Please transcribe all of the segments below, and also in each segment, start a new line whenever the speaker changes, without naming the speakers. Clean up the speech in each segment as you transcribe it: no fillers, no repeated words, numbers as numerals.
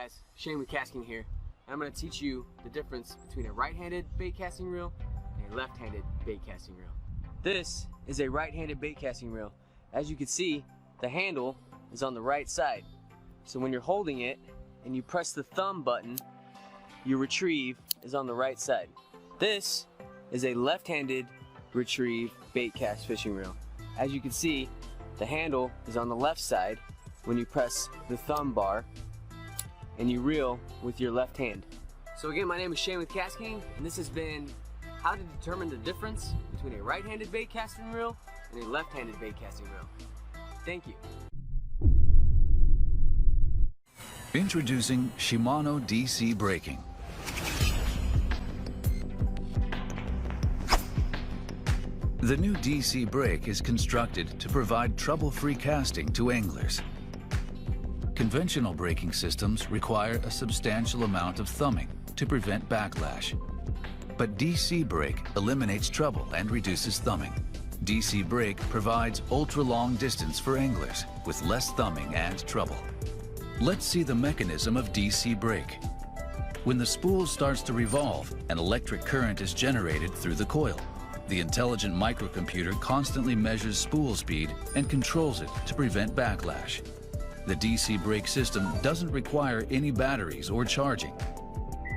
guys, Shane with KastKing here, and I'm going to teach you the difference between a right-handed bait casting reel and a left-handed bait casting reel. This is a right-handed bait casting reel. As you can see, the handle is on the right side. So when you're holding it and you press the thumb button, your retrieve is on the right side. This is a left-handed retrieve bait cast fishing reel. As you can see, the handle is on the left side when you press the thumb bar and you reel with your left hand. So again, my name is Shane with KastKing, and this has been how to determine the difference between a right-handed bait casting reel and a left-handed bait casting reel. Thank you.
Introducing Shimano DC Braking. The new DC brake is constructed to provide trouble-free casting to anglers. Conventional braking systems require a substantial amount of thumbing to prevent backlash. But DC brake eliminates trouble and reduces thumbing. DC brake provides ultra-long distance for anglers with less thumbing and trouble. Let's see the mechanism of DC brake. When the spool starts to revolve, an electric current is generated through the coil. The intelligent microcomputer constantly measures spool speed and controls it to prevent backlash. The DC brake system doesn't require any batteries or charging.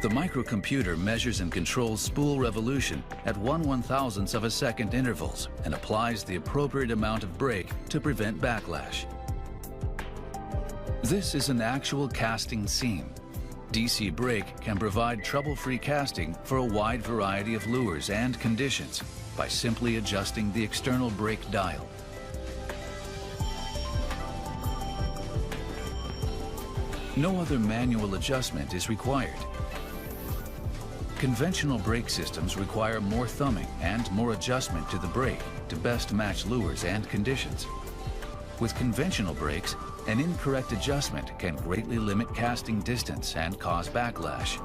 The microcomputer measures and controls spool revolution at 1/1000th of a second intervals and applies the appropriate amount of brake to prevent backlash. This is an actual casting seam. DC brake can provide trouble-free casting for a wide variety of lures and conditions by simply adjusting the external brake dial. No other manual adjustment is required. Conventional brake systems require more thumbing and more adjustment to the brake to best match lures and conditions. With conventional brakes, an incorrect adjustment can greatly limit casting distance and cause backlash.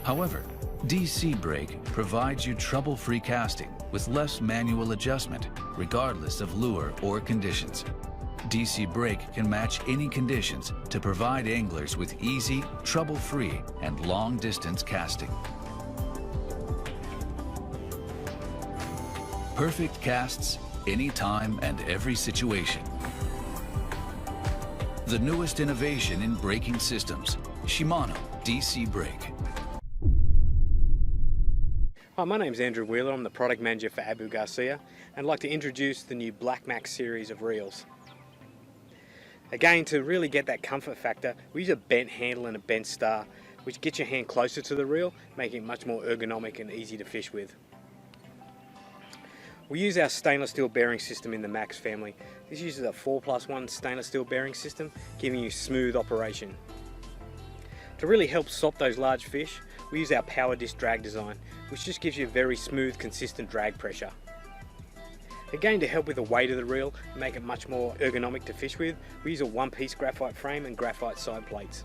However, DC brake provides you trouble-free casting with less manual adjustment, regardless of lure or conditions. DC brake can match any conditions to provide anglers with easy, trouble-free, and long-distance casting. Perfect casts anytime and every situation. The newest innovation in braking systems, Shimano DC brake.
Hi, my name's Andrew Wheeler. I'm the product manager for Abu Garcia, and I'd like to introduce the new Black Max series of reels. Again, to really get that comfort factor, we use a bent handle and a bent star, which gets your hand closer to the reel, making it much more ergonomic and easy to fish with. We use our stainless steel bearing system in the Max family. This uses a 4+1 stainless steel bearing system, giving you smooth operation. To really help stop those large fish, we use our power disc drag design, which just gives you a very smooth, consistent drag pressure. Again, to help with the weight of the reel and make it much more ergonomic to fish with, we use a one-piece graphite frame and graphite side plates.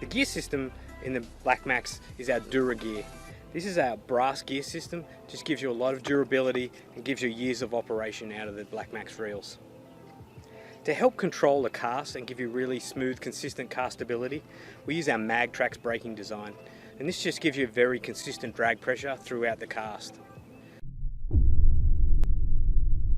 The gear system in the Black Max is our Dura gear. This is our brass gear system, just gives you a lot of durability and gives you years of operation out of the Black Max reels. To help control the cast and give you really smooth, consistent castability, we use our MagTrax braking design, and this just gives you a very consistent drag pressure throughout the cast.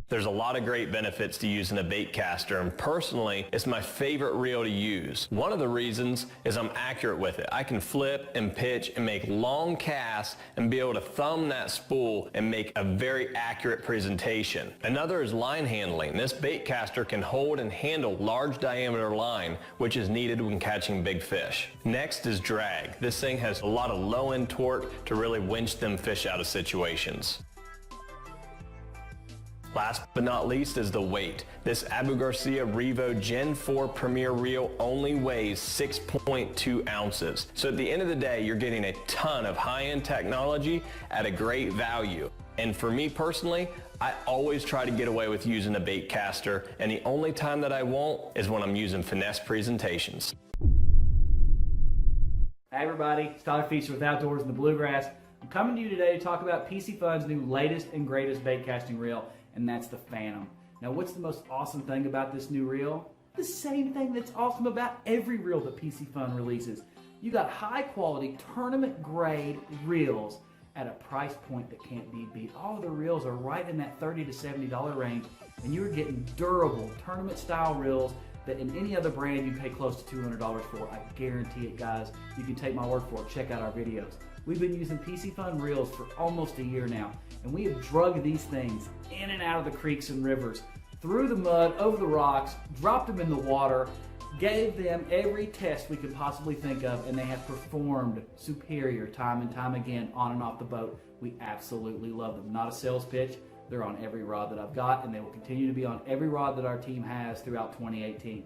There's a lot of great benefits to using a bait caster, and personally, it's my favorite reel to use. One of the reasons is I'm accurate with it. I can flip and pitch and make long casts and be able to thumb that spool and make a very accurate presentation. Another is line handling. This bait caster can hold and handle large diameter line, which is needed when catching big fish. Next is drag. This thing has a lot of low end torque to really winch them fish out of situations. Last but not least is the weight. This Abu Garcia Revo Gen 4 Premier Reel only weighs 6.2 ounces. So at the end of the day, you're getting a ton of high-end technology at a great value. And for me personally, I always try to get away with using a bait caster, and the only time that I won't is when I'm using finesse presentations.
Hey everybody, it's Tyler Feaster with Outdoors in the Bluegrass. I'm coming to you today to talk about PC Fun's new latest and greatest bait casting reel, and that's the Phantom. Now, what's the most awesome thing about this new reel? The same thing that's awesome about every reel that PC Fun releases. You got high quality tournament grade reels at a price point that can't be beat. All of the reels are right in that $30 to $70 range, and you're getting durable tournament style reels that in any other brand you pay close to $200 for. I guarantee it, guys. You can take my word for it. Check out our videos. We've been using PC Fun reels for almost a year now, and we have drugged these things in and out of the creeks and rivers, through the mud, over the rocks, dropped them in the water, gave them every test we could possibly think of, and they have performed superior time and time again on and off the boat. We absolutely love them. Not a sales pitch. They're on every rod that I've got, and they will continue to be on every rod that our team has throughout 2018.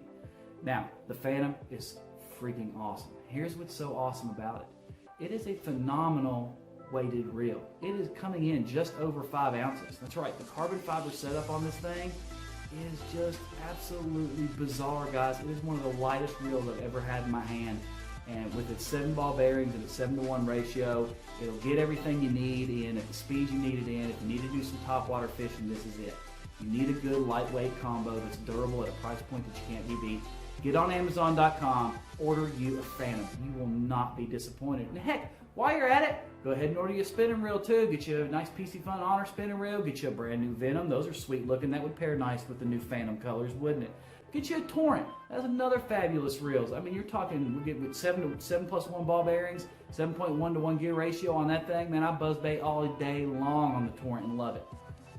Now, the Phantom is freaking awesome. Here's what's so awesome about it. It is a phenomenal weighted reel. It is coming in just over 5 ounces. That's right, the carbon fiber setup on this thing is just absolutely bizarre, guys. It is one of the lightest reels I've ever had in my hand. And with its 7-ball bearings and its 7-to-1 ratio, it'll get everything you need in at the speed you need it in. If you need to do some topwater fishing, this is it. You need a good lightweight combo that's durable at a price point that you can't be beat. Get on Amazon.com, order you a Phantom. You will not be disappointed. And heck, while you're at it, go ahead and order you a spinning reel too. Get you a nice PC Fun Honor spinning reel. Get you a brand new Venom. Those are sweet looking. That would pair nice with the new Phantom colors, wouldn't it? Get you a Torrent. That's another fabulous reels. I mean, you're talking, we get with 7+1 ball bearings, 7.1 to 1 gear ratio on that thing. Man, I buzzbait all day long on the Torrent and love it.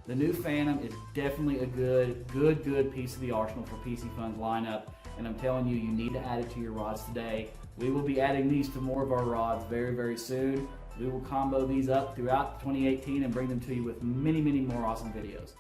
The new Phantom is definitely a good piece of the arsenal for PC Fun's lineup. And I'm telling you, you need to add it to your rods today. We will be adding these to more of our rods very, very soon. We will combo these up throughout 2018 and bring them to you with many, many more awesome videos.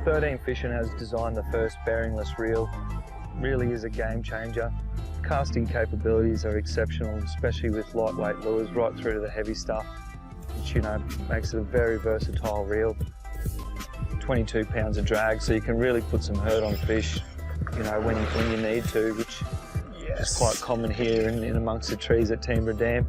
Thirteen Fishing has designed the first bearingless reel. Really is a game changer. Casting capabilities are exceptional, especially with lightweight lures right through to the heavy stuff, which, you know, makes it a very versatile reel. 22 pounds of drag, so you can really put some hurt on fish, you know, when you need to, which is quite common here in amongst the trees at Timber Dam.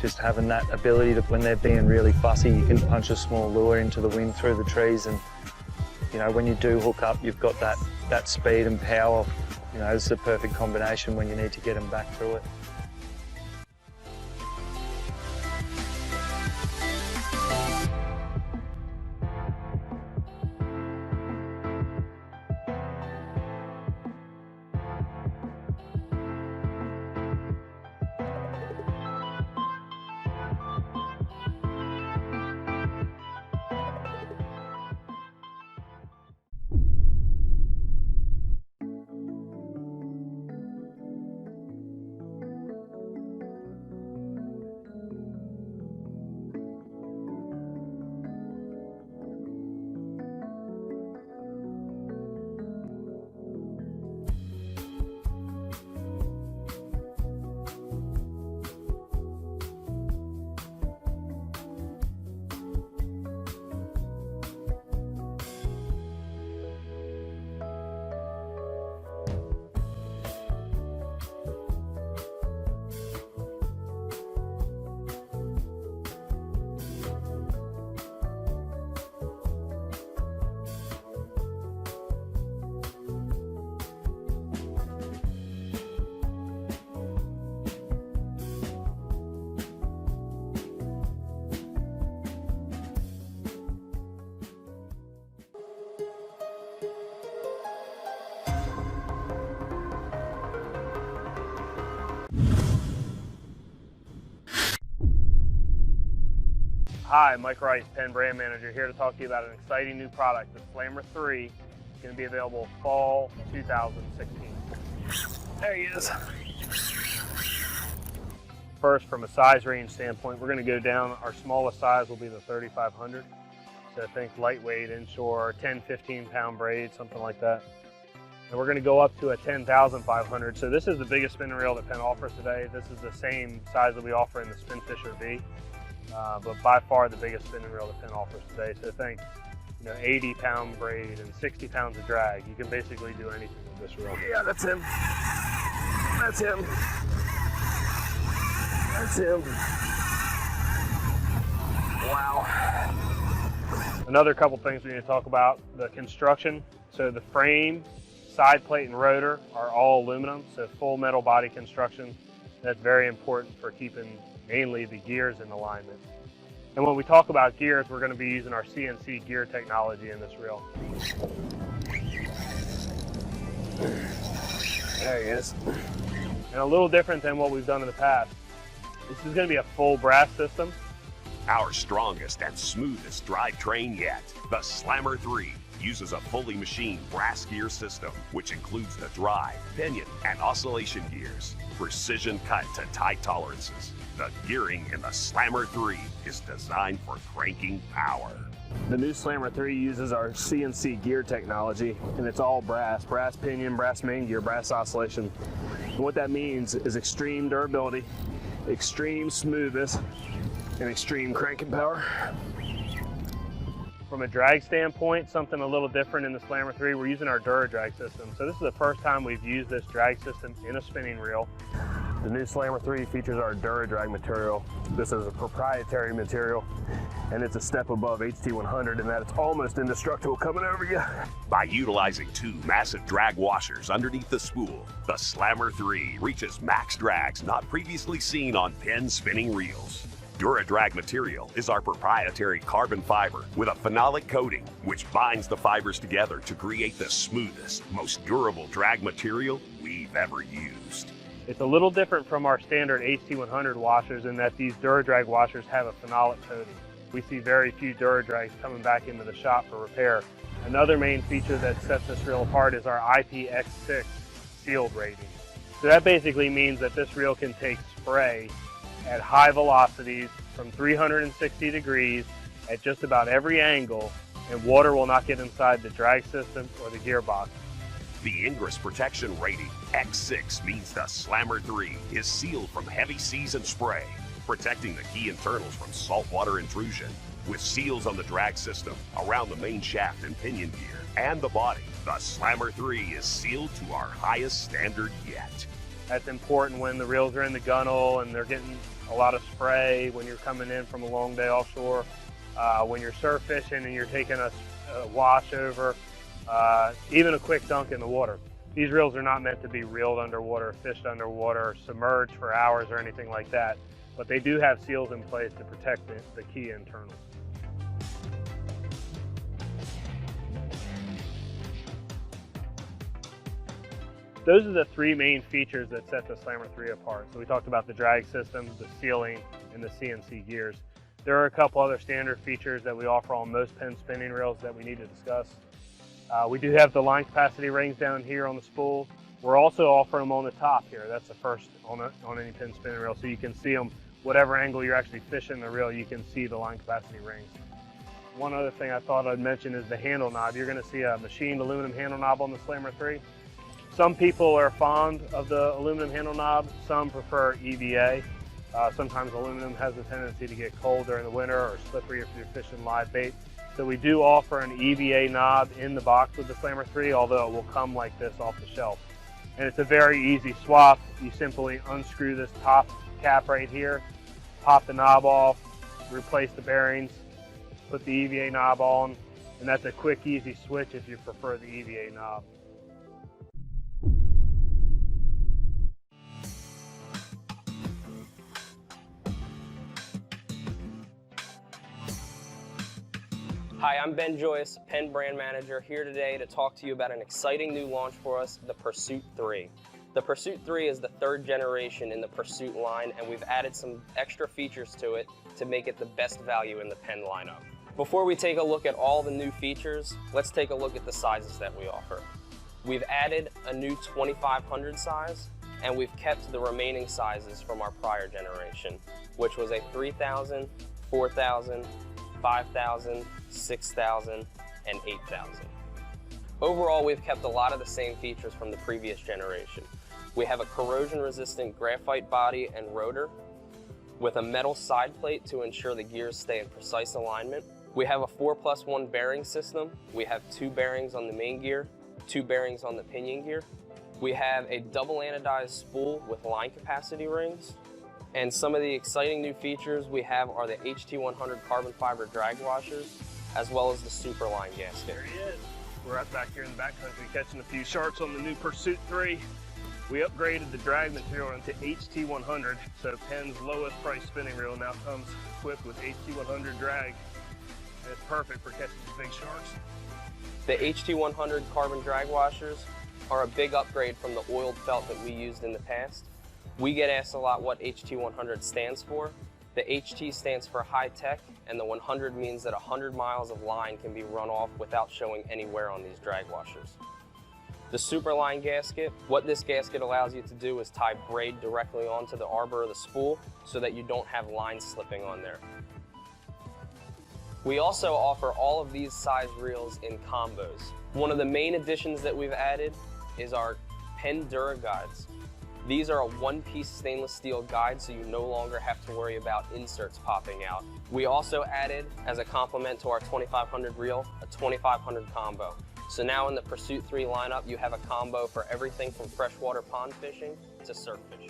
Just having that ability to, when they're being really fussy, you can punch a small lure into the wind through the trees, and you know, when you do hook up, you've got that speed and power. You know, it's the perfect combination when you need to get them back through it.
Hi, Mike Rice, Penn Brand Manager, here to talk to you about an exciting new product. The Slammer 3 is going to be available fall 2016. There he is. First, from a size range standpoint, we're going to go down. Our smallest size will be the 3500. So think lightweight inshore, 10, 15 pound braid, something like that. And we're going to go up to a 10,500. So this is the biggest spinning reel that Penn offers today. This is the same size that we offer in the Spinfisher V, but by far the biggest spinning reel that Penn offers today. So think, 80 pound braid and 60 pounds of drag. You can basically do anything with this reel. Yeah, that's him. That's him. That's him. Wow. Another couple things we need to talk about, the construction. So the frame, side plate, and rotor are all aluminum, so full metal body construction. That's very important for keeping mainly the gears in alignment. And when we talk about gears, we're going to be using our CNC gear technology in this reel. There he is. And a little different than what we've done in the past. This is going to be a full brass system.
Our strongest and smoothest drivetrain yet, the Slammer 3, uses a fully machined brass gear system, which includes the drive, pinion, and oscillation gears, precision cut to tight tolerances. The gearing in the Slammer 3 is designed for cranking power.
The new Slammer 3 uses our CNC gear technology, and it's all brass. Brass pinion, brass main gear, brass oscillation. And what that means is extreme durability, extreme smoothness, and extreme cranking power. From a drag standpoint, something a little different in the Slammer 3, we're using our DuraDrag system. So this is the first time we've used this drag system in a spinning reel. The new Slammer 3 features our DuraDrag material. This is a proprietary material, and it's a step above HT100 in that it's almost indestructible coming over you.
By utilizing two massive drag washers underneath the spool, the Slammer 3 reaches max drags not previously seen on Penn spinning reels. DuraDrag material is our proprietary carbon fiber with a phenolic coating, which binds the fibers together to create the smoothest, most durable drag material we've ever used.
It's a little different from our standard HT100 washers in that these DuraDrag washers have a phenolic coating. We see very few DuraDrags coming back into the shop for repair. Another main feature that sets this reel apart is our IPX6 sealed rating. So that basically means that this reel can take spray at high velocities from 360 degrees at just about every angle, and water will not get inside the drag system or the gearbox.
The Ingress Protection Rating X6 means the Slammer 3 is sealed from heavy seas and spray, protecting the key internals from saltwater intrusion. With seals on the drag system, around the main shaft and pinion gear, and the body, the Slammer 3 is sealed to our highest standard yet.
That's important when the reels are in the gunnel and they're getting a lot of spray, when you're coming in from a long day offshore, when you're surf fishing and you're taking a wash over, even a quick dunk in the water. These reels are not meant to be reeled underwater, fished underwater, or submerged for hours or anything like that, but they do have seals in place to protect the key internals. Those are the three main features that set the Slammer 3 apart. So we talked about the drag system, the sealing, and the CNC gears. There are a couple other standard features that we offer on most Penn spinning reels that we need to discuss. We do have the line capacity rings down here on the spool. We're also offering them on the top here. That's the first on any Penn spinning reel, so you can see them whatever angle you're actually fishing the reel, you can see the line capacity rings. One other thing I thought I'd mention is the handle knob. You're going to see a machined aluminum handle knob on the Slammer 3. Some people are fond of the aluminum handle knob, some prefer EVA. Sometimes aluminum has a tendency to get cold during the winter or slippery if you're fishing live bait. So we do offer an EVA knob in the box with the Slammer 3, although it will come like this off the shelf. And it's a very easy swap. You simply unscrew this top cap right here, pop the knob off, replace the bearings, put the EVA knob on, and that's a quick, easy switch if you prefer the EVA knob.
Hi, I'm Ben Joyce, Penn Brand Manager, here today to talk to you about an exciting new launch for us, the Pursuit 3. The Pursuit 3 is the third generation in the Pursuit line, and we've added some extra features to it to make it the best value in the Penn lineup. Before we take a look at all the new features, let's take a look at the sizes that we offer. We've added a new 2500 size, and we've kept the remaining sizes from our prior generation, which was a 3000, 4000, 5000, 6000, and 8000. Overall, we've kept a lot of the same features from the previous generation. We have a corrosion-resistant graphite body and rotor with a metal side plate to ensure the gears stay in precise alignment. We have a 4+1 bearing system. We have 2 bearings on the main gear, 2 bearings on the pinion gear. We have a double anodized spool with line capacity rings. And some of the exciting new features we have are the HT100 carbon fiber drag washers, as well as the super line gasket.
There he is. We're up back here in the backcountry catching a few sharks on the new Pursuit 3. We upgraded the drag material into HT100, so Penn's lowest price spinning reel now comes equipped with HT100 drag. And it's perfect for catching these big sharks.
The HT100 carbon drag washers are a big upgrade from the oiled felt that we used in the past. We get asked a lot what HT100 stands for. The HT stands for high tech, and the 100 means that 100 miles of line can be run off without showing any wear on these drag washers. The super line gasket, what this gasket allows you to do is tie braid directly onto the arbor of the spool so that you don't have line slipping on there. We also offer all of these size reels in combos. One of the main additions that we've added is our Penn Dura guides. These are a one-piece stainless steel guide, so you no longer have to worry about inserts popping out. We also added, as a complement to our 2500 reel, a 2500 combo. So now in the Pursuit 3 lineup, you have a combo for everything from freshwater pond fishing to surf fishing.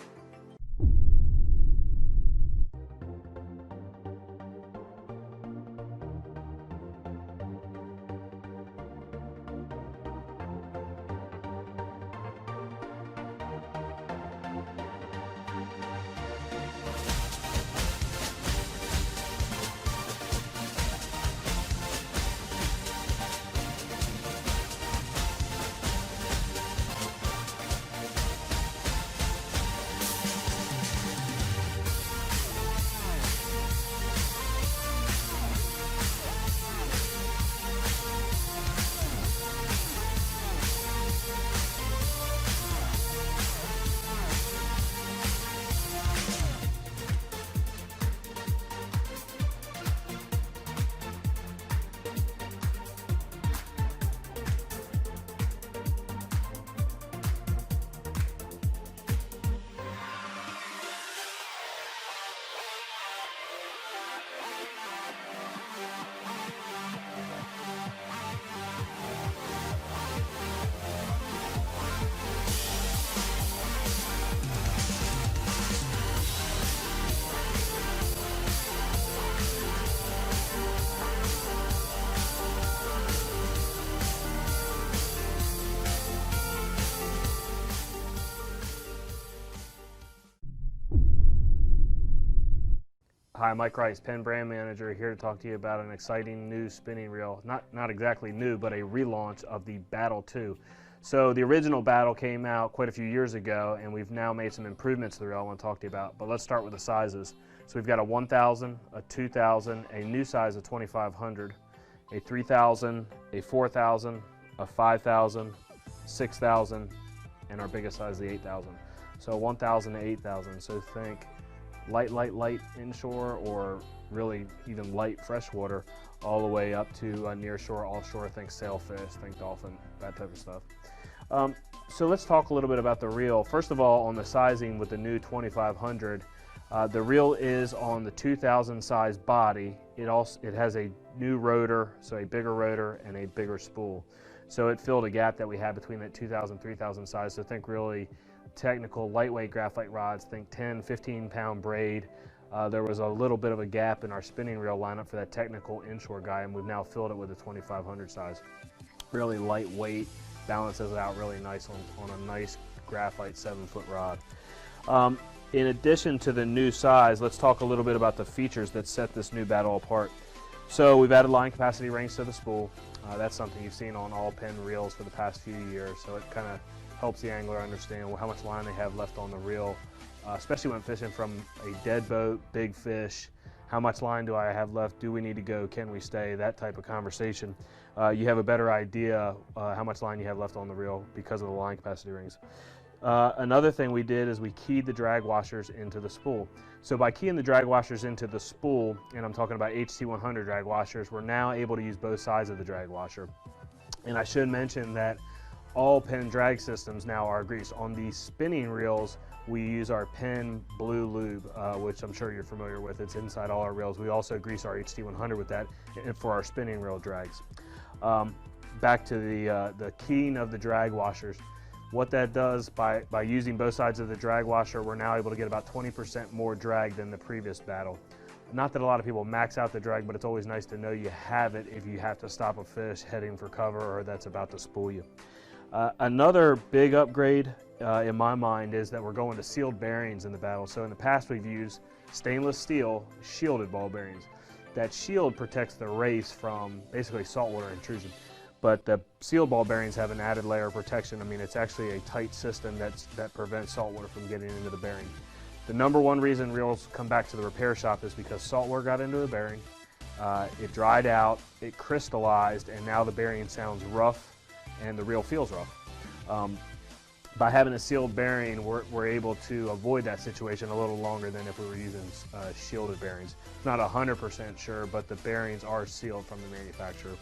Hi, Mike Rice, Penn Brand Manager, here to talk to you about an exciting new spinning reel. Not exactly new, but a relaunch of the Battle 2. So the original Battle came out quite a few years ago, and we've now made some improvements to the reel I want to talk to you about. But let's start with the sizes. So we've got a 1000, a 2000, a new size of 2500, a 3000, a 4000, a 5000, 6000, and our biggest size, the 8000. So 1000 to 8000. So think light inshore, or really even light freshwater, all the way up to near shore, offshore. Think sailfish, think dolphin, that type of stuff. So let's talk a little bit about the reel. First of all, on the sizing with the new 2500, the reel is on the 2000 size body. It has a new rotor, so a bigger rotor and a bigger spool. So it filled a gap that we had between that 2000, 3000 size. So think really technical lightweight graphite rods, think 10, 15 pound braid. There was a little bit of a gap in our spinning reel lineup for that technical inshore guy, and we've now filled it with a 2500 size. Really lightweight, balances it out really nice on a nice graphite 7-foot rod. In addition to the new size, let's talk a little bit about the features that set this new Battle apart. So we've added line capacity rings to the spool. That's something you've seen on all Penn reels for the past few years, so it kind of helps the angler understand how much line they have left on the reel, especially when fishing from a dead boat, big fish. How much line do I have left? Do we need to go? Can we stay? That type of conversation. You have a better idea how much line you have left on the reel because of the line capacity rings. Another thing we did is we keyed the drag washers into the spool. So by keying the drag washers into the spool, and I'm talking about HT100 drag washers, we're now able to use both sides of the drag washer. And I should mention that all Penn drag systems now are greased. On the spinning reels, we use our Penn Blue Lube, which I'm sure you're familiar with. It's inside all our reels. We also grease our HT100 with that for our spinning reel drags. Back to the keying of the drag washers. What that does, by using both sides of the drag washer, we're now able to get about 20% more drag than the previous battle. Not that a lot of people max out the drag, but it's always nice to know you have it if you have to stop a fish heading for cover or that's about to spool you. Another big upgrade in my mind is that we're going to sealed bearings in the battle. So in the past we've used stainless steel shielded ball bearings. That shield protects the race from basically saltwater intrusion. But the sealed ball bearings have an added layer of protection. I mean, it's actually a tight system that prevents saltwater from getting into the bearing. The number one reason reels come back to the repair shop is because saltwater got into the bearing, it dried out, it crystallized, and now the bearing sounds rough and the reel feels rough. By having a sealed bearing, we're able to avoid that situation a little longer than if we were using shielded bearings. Not 100% sure, but the bearings are sealed from the manufacturer.